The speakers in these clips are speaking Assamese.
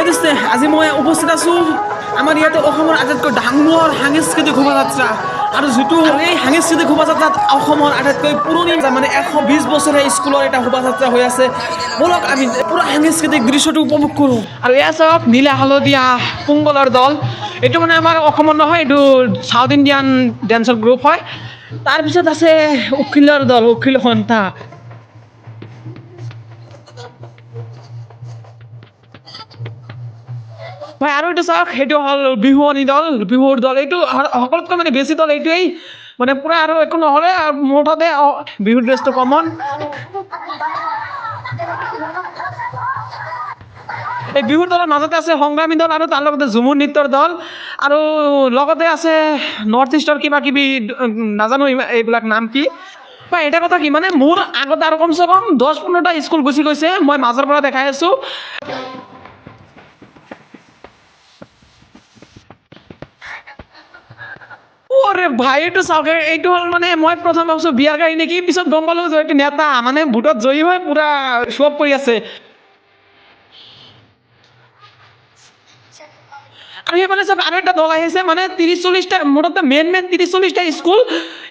দিছে আজি মই উপস্থিত আছোঁ আমাৰ ইয়াতে অসমৰ আটাইতকৈ ডাঙৰ সাংস্কৃতিক শোভাযাত্ৰা আৰু যিটো এই সাংস্কৃতিক শোভাযাত্ৰাত অসমৰ আটাইতকৈ পুৰণি মানে 120 বছৰীয়া স্কুলৰ এটা শোভাযাত্ৰা হৈ আছে বলক আমি পুৰা সাংস্কৃতিক দৃশ্যটো উপভোগ কৰোঁ আৰু এয়া চাওক নীলা হালধীয়া পুংগলৰ দল এইটো মানে আমাৰ অসমৰ নহয় এইটো সাউথ ইণ্ডিয়ান ডেন্সৰ গ্ৰুপ হয় তাৰপিছত আছে উকিলৰ দল উকিল সন্থা ভাই আৰু এইটো চাওক সেইটো হ'ল বিহুৱনী দল বিহুৰ দল এইটো সকলোতকৈ মানে বেছি দল এইটোৱেই মানে পুৰা আৰু একো নহ'লে মুঠতে বিহুৰ ড্ৰেছটো কমন এই বিহুৰ দলৰ মাজতে আছে সংগ্ৰামী দল আৰু তাৰ লগতে ঝুমুৰ নৃত্যৰ দল আৰু লগতে আছে নৰ্থ ইষ্টৰ কিবা কিবি নাজানো এইবিলাক নাম কি বা এটা কথা কি মানে মোৰ আগতে আৰু কমচে কম 10-15টা স্কুল গুচি গৈছে মই মাজৰ পৰা দেখাই আছোঁ ওৰে ভাই এইটো চাওক এইটো হ'ল মানে মই প্ৰথম ভাবছোঁ বিয়াৰ গাড়ী নেকি পিছত গম পালোঁ যে এইটো নেতা মানে ভোটত জয়ী হৈ পুৰা শ্ব' অফ কৰি আছে আৰু সেইফালে চাওক আৰু এটা দল আহিছে মানে 30-40টা মুঠতে মেইন 30-40টা স্কুল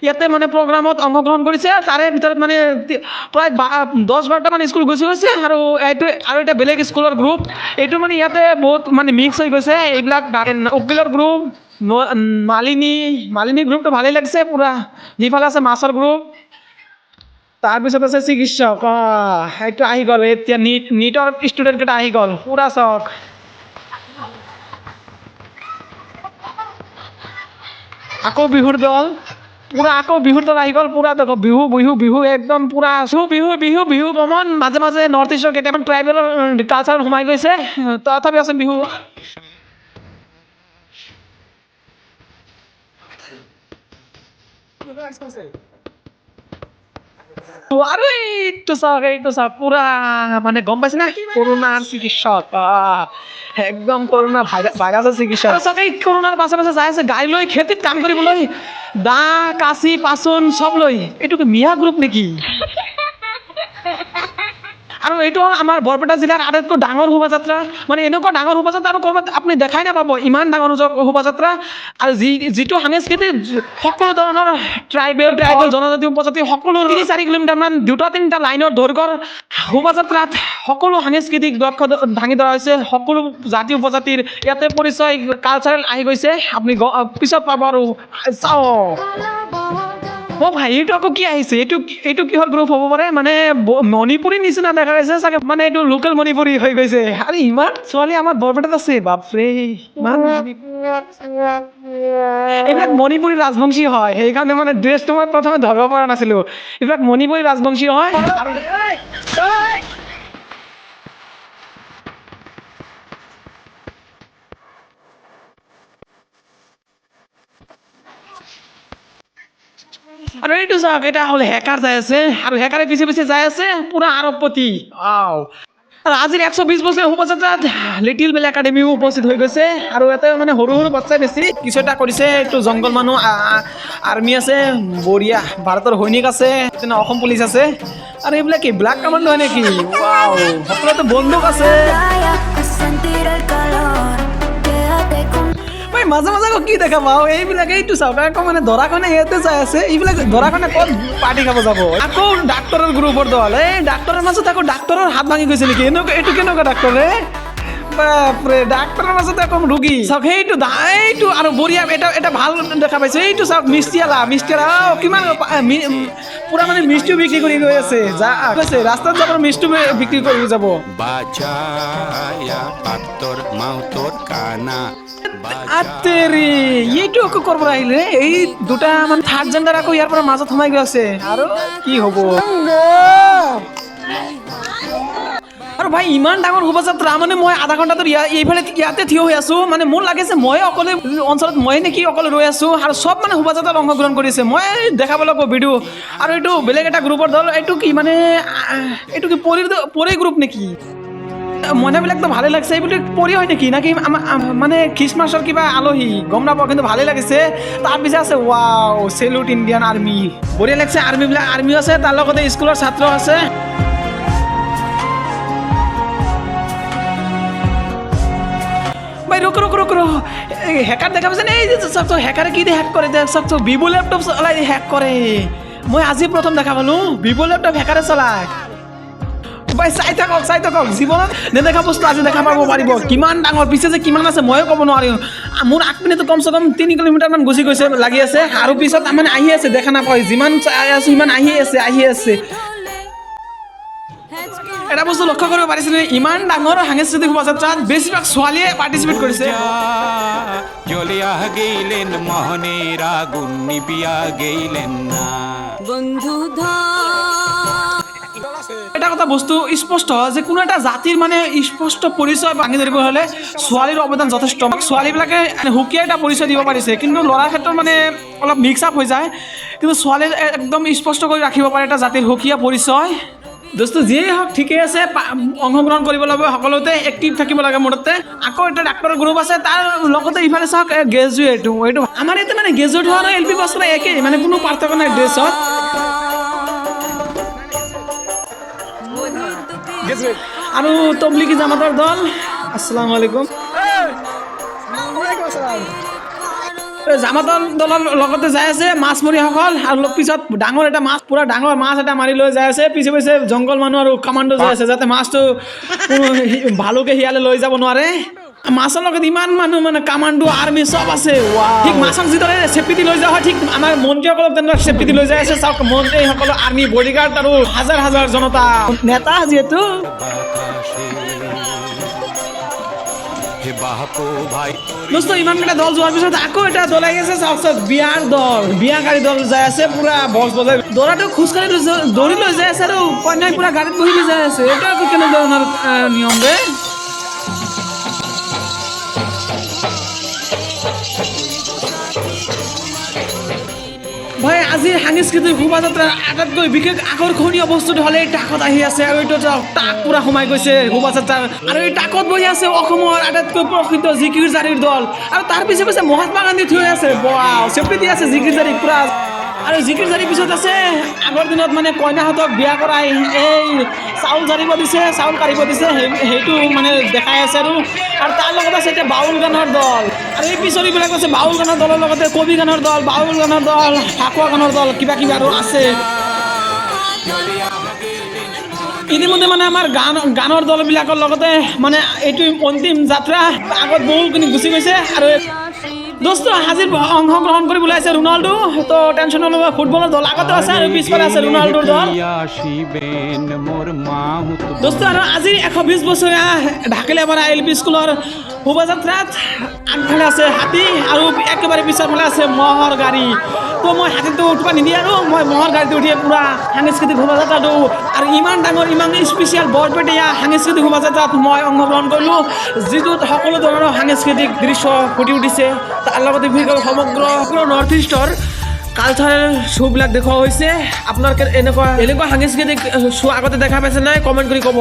ইয়াতে মানে প্ৰগ্ৰামত অংশগ্ৰহণ কৰিছে তাৰে ভিতৰত মানে প্ৰায় 10-12টা মান স্কুল গুচি গৈছে আৰু এইটো আৰু এটা বেলেগ স্কুলৰ গ্ৰুপ এইটো মানে ইয়াতে বহুত মানে মিক্স হৈ গৈছে এইবিলাক উকিলৰ গ্ৰুপ মালিনী গ্ৰুপটো ভালেই লাগিছে পুৰা যিফালে আছে মাছৰ গ্ৰুপ তাৰপিছত আছে চিকিৎসক সেইটো আহি গ'ল এতিয়া নীটৰ ষ্টুডেণ্টকেইটা আহি গ'ল পুৰা চাওক আকৌ বিহুৰ দল পুৰা আকৌ বিহুৰ দল আহি গ'ল পুৰা দেখো বিহু বিহু বিহু একদম পুৰা বিহু বিহু বিহু কমন মাজে মাজে নৰ্থ ইষ্টৰ কেইটামান ট্ৰাইবেলৰ কালচাৰ সোমাই গৈছে তথাপি আছে বিহু আৰু এইটো চাওক পুৰা মানে গম পাইছে না কৰোণাৰ চিকিৎসক একদম কৰোণা ভাইৰাছৰ চিকিৎসক চাওক এই কৰোণাৰ পাছে পাছে যাই আছে গাড়ী লৈ খেতিত কাম কৰিবলৈ দা কাঁচি পাচন চব লৈ এইটো কি মিয়া গ্ৰুপ নেকি আৰু এইটো আমাৰ বৰপেটা জিলাৰ আটাইতকৈ ডাঙৰ শোভাযাত্ৰা মানে এনেকুৱা ডাঙৰ শোভাযাত্ৰা আৰু ক'ৰবাত আপুনি দেখাই নাপাব ইমান ডাঙৰ শোভাযাত্ৰা আৰু যিটো সাংস্কৃতিক সকলো ধৰণৰ ট্ৰাইবেল জনজাতি উপজাতি সকলো 3-4 কিলোমিটাৰমান 2-3টা লাইনৰ দৈৰ্ঘ্যৰ শোভাযাত্ৰাত সকলো সাংস্কৃতিক দক্ষ দাঙি ধৰা হৈছে সকলো জাতি উপজাতিৰ ইয়াতে পৰিচয় কালচাৰেল আহি গৈছে আপুনি পিছত পাব আৰু চাওক ভাই এইটো আকৌ কি আহিছে এইটো কিহৰ গ্ৰুপ হ'ব পাৰে মানে মণিপুৰী নিচিনা দেখা গৈছে চাগে মানে এইটো লোকেল মণিপুৰী হৈ গৈছে আৰু ইমান ছোৱালী আমাৰ বৰপেটাত আছে বাপৰে ইমান এইবিলাক মণিপুৰী ৰাজবংশী হয় সেইকাৰণে মানে ড্ৰেছটো মই প্ৰথমে ধৰিব পৰা নাছিলোঁ এইবিলাক মণিপুৰী ৰাজবংশী হয় আৰু এইটো চাওক এটা হ'ল হেকাৰ যাই আছে আৰু হেকাৰে পিছে পিছে যাই আছে পুৰা আৰবপতি আৰু আজিৰ 120 বছৰীয়া শোভাযাত্ৰাত লিটিল বেল একাডেমিও উপস্থিত হৈ গৈছে আৰু ইয়াতে মানে সৰু সৰু বাচ্চাই বেছি কিছু এটা কৰিছে এইটো জংগল মানুহ আৰ্মি আছে বঢ়িয়া ভাৰতৰ সৈনিক আছে অসম পুলিচ আছে আৰু এইবিলাক কি ব্লাক কামাণ্ডো হয় নেকি সকলোতে বন্দুক আছে মাজে মাজে আকৌ কি দেখা পাওঁ এইবিলাক এইটো চাওক আকৌ মানে দৰাখনে ইয়াতে যাই আছে এইবিলাক দৰাখনে ক'ত পাৰ্টি খাব যাব আকৌ ডাক্তৰৰ গ্ৰুপৰ দল এই ডাক্তৰৰ মাজত আকৌ ডাক্তৰৰ হাত ভাঙি গৈছে নেকি এইটো কেনেকুৱা ডাক্তৰে বাপৰে ডাক্তৰৰ মাজতে আকৌ ৰোগী চাওক এইটো আৰু বঢ়িয়া এটা ভাল দেখা পাইছো এইটো চাওক মিষ্টিয়ালা কিমান পুৰা মানে মিষ্টি বিক্ৰী কৰি গৈ আছে ৰাস্তাত যাব মিষ্টি বিক্ৰী কৰি যাব এইটো আকৌ ক'ৰ পৰা আহিলে এই দুটা মানে থাৰ্ড জেণ্ডাৰ আকৌ ইয়াৰ পৰা মাজত সোমাই গৈ আছে আৰু কি হ'ব আৰু ভাই ইমান ডাঙৰ শোভাযাত্ৰা মানে মই আধা ঘণ্টা এইফালে ইয়াতে থিয় হৈ আছোঁ মানে মোৰ লাগিছে মই অকলে অঞ্চলত মই নেকি অকলে ৰৈ আছোঁ আৰু চব মানে শোভাযাত্ৰাত অংশগ্ৰহণ কৰিছে মই দেখাব লাগিব ভিডিঅ' আৰু এইটো বেলেগ এটা গ্ৰুপৰ দল এইটো কি মানে এইটো কি পৰি গ্ৰুপ নেকি মইনাবিলাকতো ভালে লাগিছে এইবিলাক পৰি হয় নেকি মানে খ্ৰীষ্টমাছৰ কিবা আলহী গম নাপাওঁ কিন্তু ভালেই লাগিছে তাৰ পিছত আছে ৱাও চেলুট ইণ্ডিয়ান আৰ্মি বঢ়িয়া লাগিছে আৰ্মিও আছে তাৰ লগতে স্কুলৰ ছাত্ৰ আছে ভাই ৰুক ৰুক ৰুক ৰুক হ্যাকাৰ দেখা পাইছেনে এই যে চাওক হ্যাকাৰে কি দিয়ে হ্যাক কৰে দেখ চাওক ভিভো ল্যাপটপ চলাই হ্যাক কৰে মই আজি প্ৰথম দেখা পালো ভিভো ল্যাপটপ হ্যাকাৰে চলায় ভাই চাই থাকক জীৱনত নেদেখা বস্তু আজি দেখা পাব পাৰিব কিমান ডাঙৰ পিছে যে কিমান আছে ময়ো ক'ব নোৱাৰিম মোৰ আগপিনেতো কমচে কম 3 কিলোমিটাৰমান গুচি গৈছে লাগি আছে আৰু পিছত মানে আহি আছে দেখা নাপায় যিমান চাই আছো সিমান আহি আছে এটা বস্তু লক্ষ্য কৰিব পাৰিছেনে ইমান ডাঙৰ সাংস্কৃতিক শোভাযাত্ৰাত বেছিভাগ ছোৱালীয়ে পাৰ্টিচিপেট কৰিছে জ্বলিয়া গেইলেন মোহনের আগুন নিবিয়া গেইলেন না বন্ধু এটা কথা বস্তু স্পষ্ট যে কোনো এটা জাতিৰ মানে স্পষ্ট পৰিচয় ভাঙি ধৰিব হ'লে ছোৱালীৰ অৱদান যথেষ্ট ছোৱালীবিলাকে সুকীয়া এটা পৰিচয় দিব পাৰিছে কিন্তু ল'ৰাৰ ক্ষেত্ৰত মানে অলপ মিক্স আপ হৈ যায় কিন্তু ছোৱালীয়ে একদম স্পষ্ট কৰি ৰাখিব পাৰে এটা জাতিৰ সুকীয়া পৰিচয় দোস্ত যিয়েই হওক ঠিকেই আছে অংশগ্ৰহণ কৰিব লাগিব সকলোতে এক্টিভ থাকিব লাগে মুঠতে আকৌ এটা ডাক্তৰৰ গ্ৰুপ আছে তাৰ লগতে ইফালে চাওক গ্ৰেজুৱেট এইটো আমাৰ ইয়াতে মানে গ্ৰেজুৱেট হোৱা আৰু এল পি পাছ কৰা একেই মানে কোনো পাৰ্থক্য নাই ড্ৰেছত আৰু তবলিগী জামাতৰ দল আসসালামু আলাইকুম জামাতৰ দলৰ লগতে যাই আছে মাছমৰীয়াসকল আৰু পিছত ডাঙৰ এটা মাছ পুৰা ডাঙৰ মাছ এটা মাৰি লৈ যাই আছে পিছে পিছে জংঘল মানুহ আৰু কামাণ্ডো যাই আছে যাতে মাছটো কোনো ভালুকে শিয়ালে লৈ যাব নোৱাৰে মাছৰ লগত ইমান মানুহ মানে কামাণ্ডো আৰ্মি চব আছে ঠিক মাছক যিদৰে চেপিটি লৈ যোৱা হয় ঠিক আমাৰ মন্ত্ৰীসকলক তেনেদৰে চেপিটি লৈ যাই আছে চাওক মন্ত্ৰীসকল আৰ্মি বডিগাৰ্ড আৰু হাজাৰ হাজাৰ জনতা নেতা যিহেতু দোস্ত ইমানকেইটা দল যোৱাৰ পিছত আকৌ এটা দল আহি আছে চাওক বিয়াৰ দল বিয়াকাৰী দল যাই আছে পুৰা বক্স বজাই দৰাটো খোজকাঢ়ি দৌৰি লৈ যাই আছে আৰু কন্যাই পুৰা গাড়ীত বহি লৈ যাই আছে এটা আকৌ কেনেধৰণৰ নিয়ম ৰে ভাই আজিৰ সাংস্কৃতিক শোভাযাত্ৰাৰ আটাইতকৈ বিশেষ আকৰ্ষণীয় বস্তুটো হ'লে এই টাকত আহি আছে আৰু এইটো টাক পুৰা সোমাই গৈছে শোভাযাত্ৰাৰ আৰু এই টাকত বহি আছে অসমৰ আটাইতকৈ প্ৰসিদ্ধ জিকিৰ জাৰীৰ দল আৰু তাৰ পিছে পিছে মহাত্মা গান্ধী থৈ আছে চেফটি দি আছে জিকিৰ জাৰী পুৰা আৰু জিকিৰ জাৰীৰ পিছত আছে আগৰ দিনত মানে কইনাহঁতক বিয়া কৰাই এই চাউল জাৰিব দিছে চাউল কাঢ়িব দিছে সেইটো মানে দেখাই আছে আৰু তাৰ লগত আছে এতিয়া বাউল গানৰ দল আৰু এই পিছৰিবিলাক আছে বাউল গানৰ দলৰ লগতে কবি গানৰ দল বাউল গানৰ দল ফাকুৱা গানৰ দল কিবা কিবি আৰু আছে ইতিমধ্যে মানে আমাৰ গানৰ দলবিলাকৰ লগতে মানে এইটো অন্তিম যাত্ৰা আগত বহুখিনি গুচি গৈছে আৰু দোস্ত হাজিৰ অংশগ্ৰহণ কৰি ওলাইছে ৰোনাল্ডো তো টেনশ্যন নল'ব ফুটবলৰ দল আগতে আছে আৰু পিছফালে আছে ৰোনাল্ডোৰ দল দোস্ত আৰু আজি 120 বছৰীয়া ঢাকিলীয়াপাৰা এল পি স্কুলৰ শোভাযাত্ৰাত আগফালে আছে হাতী আৰু একেবাৰে পিছৰফালে আছে মহৰ গাড়ী তো মই হাতীটো উঠিব নিদিয়ে আৰু মই মহৰ গাড়ীটো উঠিয়ে পুৰা সাংস্কৃতিক শোভাযাত্ৰাটো আৰু ইমান ডাঙৰ ইমান স্পেচিয়েল বৰপেটীয়া সাংস্কৃতিক শোভাযাত্ৰাত মই অংশগ্ৰহণ কৰিলোঁ যিটোত সকলো ধৰণৰ সাংস্কৃতিক দৃশ্য ফুটি উঠিছে তাৰ লগতে সমগ্ৰ নৰ্থ ইষ্টৰ কালচাৰেল শ্ব'বিলাক দেখুওৱা হৈছে আপোনালোকে এনেকুৱা সাংস্কৃতিক শ্ব' আগতে দেখা পাইছে নাই কমেণ্ট কৰি ক'ব